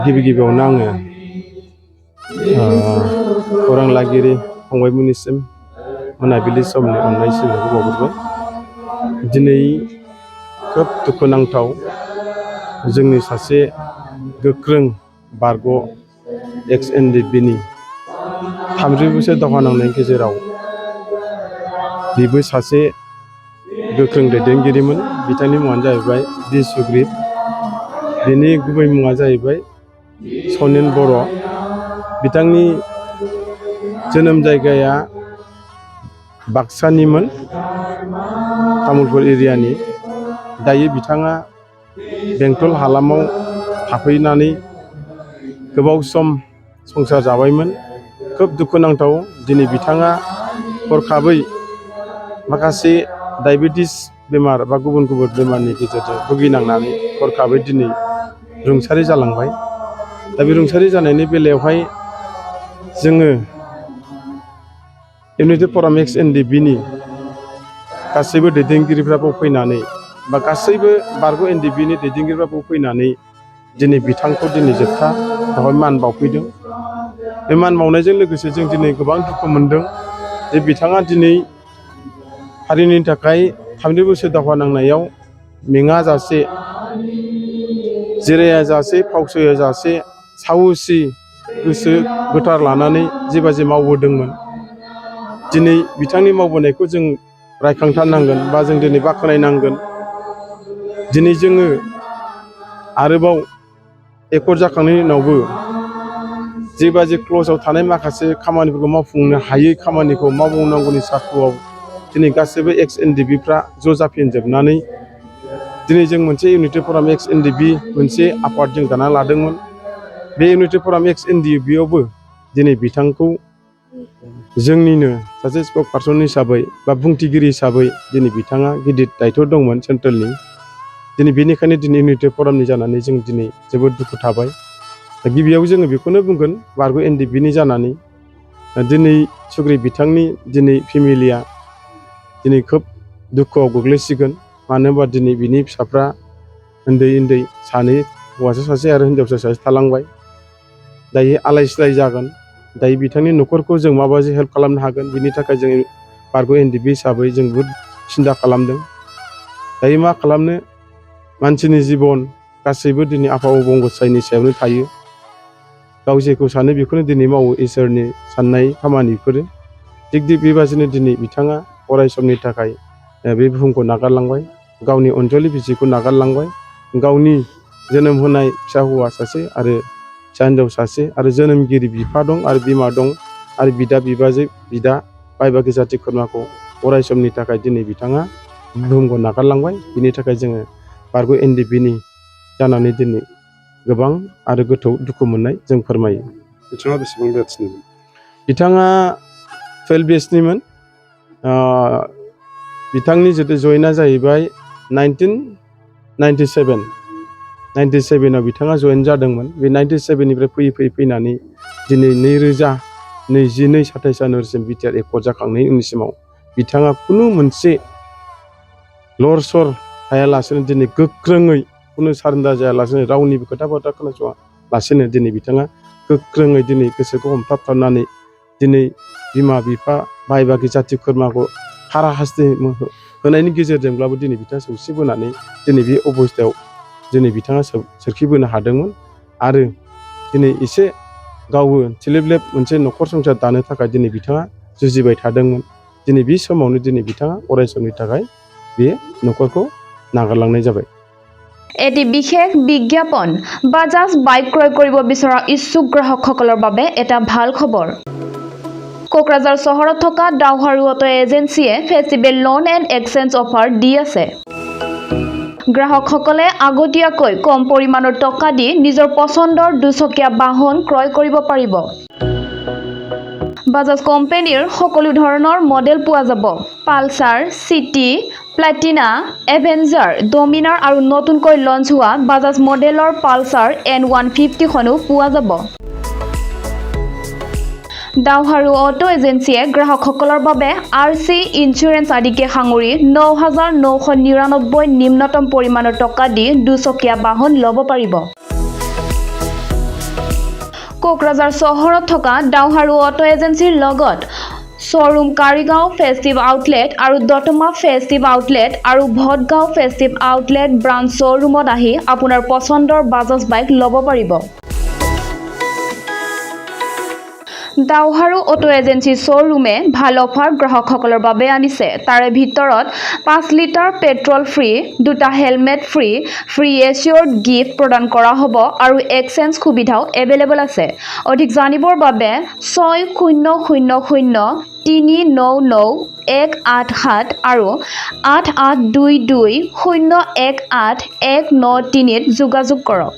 गिबियावनो आङो खौरां लागिरि फंबायमोननिसिम मोनाबिलि समनि अननाय सिबिनायखौ बावहरबाय। दिनै खोब दुखुनांथाव जोंनि सासे गोख्रों बारग' एक्स एनडिएफबि 30 बोसोर दावहा नांनायनि गेजेराव बेबो सासे गोख्रों दैदेनगिरिमोन। बिथांनि मुङानो जाहैबाय डि सुग्रीब। बिनि गुबै मुङा जाहैबाय सनेन बर'। बिथांनि जोनोम जायगाया बाक्सानिमोन, तामुलपुर एरियानि। दायो बिथाङा बेंटल हालामाव थाफैनानै गोबाव सम संसार जाबायमोन। खोब दुखुनांथाव दिनै बिथाङा हरखाबै माखासे डायबेटिस बेमार बा गुबुन गुबुन बेमारनि गेजेरजों भुगिनांनानै हरखाबै दिनै रुंसारि जालांबाय। दा बे रुंसारि जानायनि बेलायावहाय जोङो इउनिटि फराम एक्स एनडिएफबि गासैबो दैदेनगिरिफ्राबो फैनानै बा गासैबो बारग' एनडिएफबि दैदेनगिरिफ्राबो फैनानै दिनै बिथांखौ दिनै जोबथा बेवहाय मान बावफैदों। बे मान बावनायजों लोगोसे जों दिनै गोबां दुखु मोनदों जे बिथाङा दिनै हारिनि थाखाय 30 बोसोर दावहा नांनायाव मेङाजासे, जिरायाजासे, फावसयाजासे साहसि गोसो गोथार लानानै जेबाजे मावबोदोंमोन। दिनै बिथांनि मावबोनायखौ जों रायखांथारनांगोन बा जों दिनै बाख्नायनांगोन। दिनै जोङो आरोबाव एकर्ड जाखांनायनि उनावबो जेबाजे क्ल'जआव थानाय माखासे खामानिफोरखौ मावफुंनो हायै खामानिखौ मावनांगौनि सार्थ'आव दिनै गासैबो एक्स एनडिएफबिफ्रा ज' जाफिनजोबनानै दिनै जों मोनसे इउनिटि फराम एक्स एनडिएफबि मोनसे आफाद जों दाना लादोंमोन। बे इउनिटि फराम एक्स एनडिएफबियावबो दिनै बिथांखौ जोंनिनो सासे स्पक पार्सन हिसाबै बा बुंथिगिरि हिसाबै दिनै बिथाङा गिदिर दायथ' दंमोन सेन्ट्रेलनि। दिनै बेनिखायनो दिनै इउनिटि फरामनि जानानै जों दिनै जोबोद दुखु थाबाय। दा गिबियाव जोङो बेखौनो बुंगोन बारग' एनडिएफबि जानानै दिनै सुग्रीब बिथांनि दिनै फेमिलिया दिनै खोब दुखुआव गोग्लैसिगोन। मानो होनबा दिनै बिनि फिसाफ्रा उन्दै उन्दै सानै, हौवासा सासे आरो हिनजावसा सासे थालांबाय। दायो आलाय सिलाय जागोन। दायो बिथांनि न'खरखौ जों माबायदि हेल्प खालामनो हागोन, बिनि थाखाय जों बारग' एनडिएफबि हिसाबै जों बहुद सिन्था खालामदों। दायो मा खालामनो, मानसिनि जिबन गासैबो दिनै आफा अबंगसायनि सायावनो थायो। गाव जेखौ सानो बेखौनो दिनै मावो, इसोरनि साननाय खामानिफोरो। थिग बेबादिनो दिनै बिथाङा अराय समनि थाखाय बे बुहुमखौ नागारलांबाय, गावनि अनजलि बिसिखौ नागारलांबाय, गावनि जोनोम होनाय फिसा हौवा सासे आरो फिसा हिनजाव सासे आरो जोनोमगिरि बिफा दं आरो बिमा दं आरो बिदा बिबाजै बिदा बाय बागि जाथि खुरमाखौ अराय समनि थाखाय दिनै बिथाङा बुहुमखौ नागारलांबाय। बिनि थाखाय जोङो बारग' एनडिएफबि जानानै दिनै गोबां आरो गोथौ दुखु मोननाय जों फोरमायो। बिथाङा बेसेबां बैसोनिमोन? बिथाङा 12 बैसोनिमोन। बिथांनि जितु जयेना जाहैबाय 1997 बिथाङा जयेन जादोंमोन। बे 97निफ्राय फैयै फैनानै दिनै 2022 27 जानुवारिसिम बिटिआर एकर्ड जाखांनायनि उननिसिमाव बिथाङा खुनु मोनसे लर सर हायालासेनो दिनै गोख्रोङै खुनु सारेन्डार जायालासेनो रावनिबो खोथा बाथ्रा खोनासङालासेनो दिनै बिथाङा गोख्रोङै दिनै गोसोखौ हमथाबथारनानै दिनै बिमा बिफा बाय बागि जाथि खुरमाखौ हारा हास्थि होनायनि गेजेरजोंब्लाबो दिनै बिथाङा सौसिबोनानै दिनै बे अबस्थायाव दिनै बिथाङा सोरखिबोनो हादोंमोन। आरो दिनै एसे गावबो थिलेबलेब मोनसे न'खर संसार दानो थाखाय दिनै बिथाङा जुजिबाय थादोंमोन। दिनै बे समावनो दिनै बिथाङा अराय समनि थाखाय बे न'खरखौ नागारलांनाय जाबाय। এটি বিশেষ বিজ্ঞাপন বাজাজ বাইক ক্ৰয় কৰিব বিচৰা ইচ্ছুক গ্ৰাহকসকলৰ বাবে এটা ভাল খবৰ। কোকৰাঝাৰ চহৰত থকা ডাউহাৰু অটো এজেন্সিয়ে festival loan and exchange offer দি আছে। গ্ৰাহকসকলে আগতীয়াকৈ কম পৰিমাণৰ টকা দি নিজৰ পছন্দৰ দুচকীয়া বাহন ক্ৰয় কৰিব পাৰিব। বাজাজ কোম্পানীৰ সকলো ধৰণৰ মডেল পোৱা যাব। Pulsar, city, Platina, avenger, Dominar আৰু নতুনকৈ লঞ্চ হোৱা বাজাজ মডেলৰ পালচাৰ N150খনো পোৱা যাব। ডাউহাৰু অটো এজেন্সিয়ে গ্ৰাহকসকলৰ বাবে RC ইঞ্চুৰেঞ্চ আদিকে সাঙুৰি 9,999 নিম্নতম পৰিমাণৰ টকা দি দুচকীয়া বাহন ল'ব পাৰিব। কোকৰাঝাৰ চহৰত থকা ডাউহাৰু অটো এজেন্সিৰ লগত শ্বৰুম কাৰিগাঁও ফেষ্টিভ আউটলেট আৰু দতমা ফেষ্টিভ আউটলেট আৰু ভটগাঁও ফেষ্টিভ আউটলেট ব্ৰাঞ্চ শ্বৰুমত আহি আপোনাৰ পচন্দৰ বাজাজ বাইক ল'ব পাৰিব। ডাউহাৰু অটো এজেন্সি শ্বৰুমে ভাল অফাৰ গ্ৰাহকসকলৰ বাবে আনিছে। তাৰে ভিতৰত 5 লিটাৰ পেট্ৰল ফ্ৰী, 2টা হেলমেট ফ্ৰী, ফ্ৰী এচিয়ৰ্ড গিফ্ট প্ৰদান কৰা হ'ব আৰু এক্সচেঞ্জ সুবিধাও এভেইলেবল আছে। অধিক জানিবৰ বাবে 6000-399-187 আৰু 8822-018-193 যোগাযোগ কৰক।